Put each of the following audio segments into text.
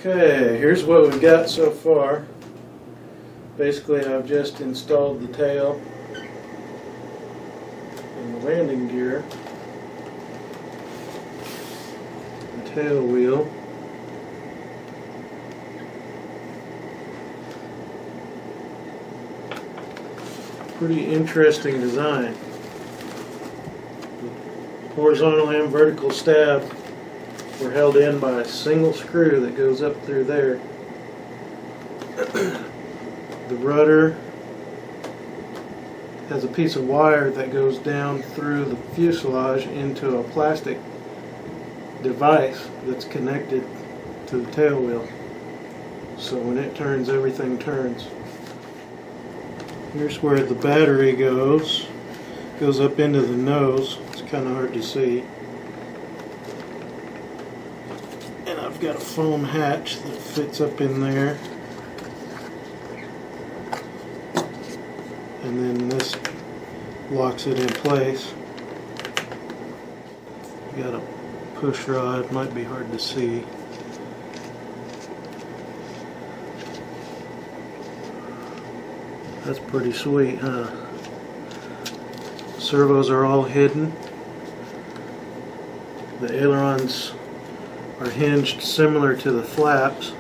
Okay, here's what we've got so far. Basically, I've just installed the tail and the landing gear, the tail wheel, pretty interesting design. Horizontal and vertical stab were held in by a single screw that goes up through there. The rudder has a piece of wire that goes down through the fuselage into a plastic device that's connected to the tail wheel. So when it turns, everything turns. Here's where the battery goes. Goes up into the nose. It's kind of hard to see. And I've got a foam hatch that fits up in there. And then this locks it in place. Got a push rod, might be hard to see. That's pretty sweet, huh? Servos are all hidden. The ailerons are hinged similar to the flaps,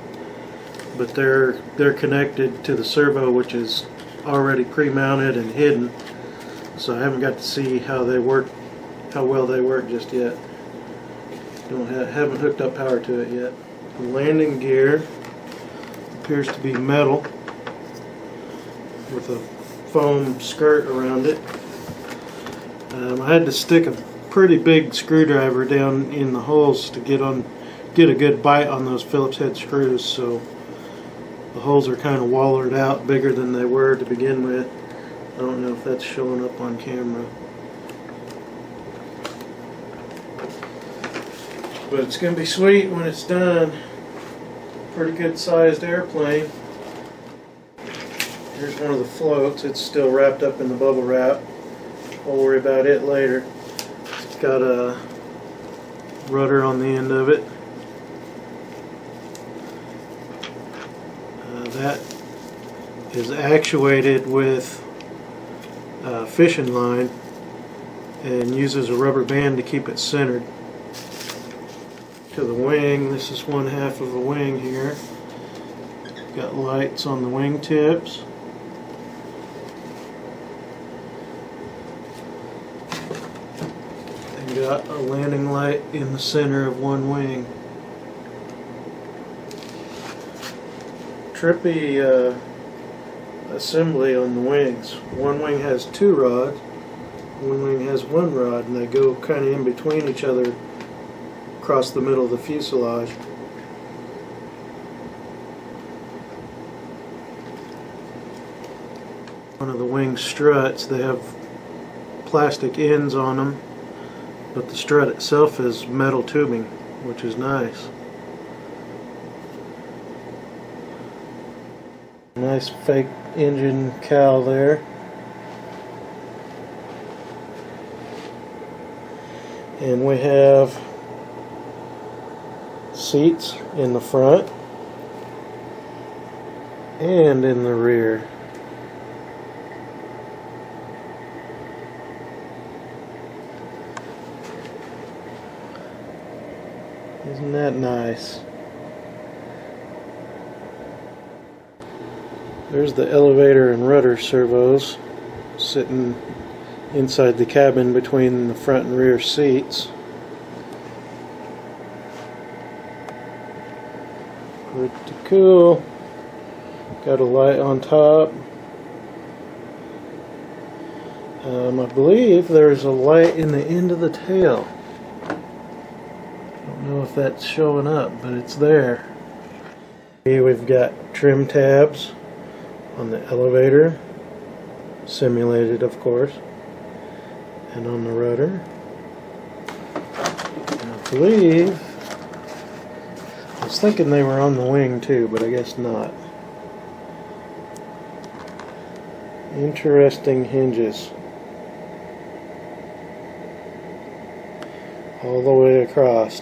but they're connected to the servo, which is already pre-mounted and hidden. So I haven't got to see how they work, how well they work just yet. Haven't hooked up power to it yet. The landing gear appears to be metal with a foam skirt around it. I had to stick a pretty big screwdriver down in the holes to get a good bite on those Phillips head screws, so the holes are kind of wallered out, bigger than they were to begin with. I don't know if that's showing up on camera. But it's going to be sweet when it's done. Pretty good sized airplane. Here's one of the floats. It's still wrapped up in the bubble wrap. I'll worry about it later. It's got a rudder on the end of it. That is actuated with a fishing line and uses a rubber band to keep it centered. To the wing, this is one half of the wing here. Got lights on the wing tips. And got a landing light in the center of one wing. Trippy assembly on the wings. One wing has two rods, one wing has one rod, and they go kind of in between each other across the middle of the fuselage. One of the wing struts, they have plastic ends on them, but the strut itself is metal tubing, which is nice. Nice fake engine cowl there. And we have seats in the front and in the rear. Isn't that nice? There's the elevator and rudder servos sitting inside the cabin between the front and rear seats. Pretty cool. Got a light on top. I believe there's a light in the end of the tail. Don't know if that's showing up, but it's there. Here we've got trim tabs on the elevator, simulated of course, and on the rudder. And I believe, I was thinking they were on the wing too, but I guess not. Interesting hinges all the way across.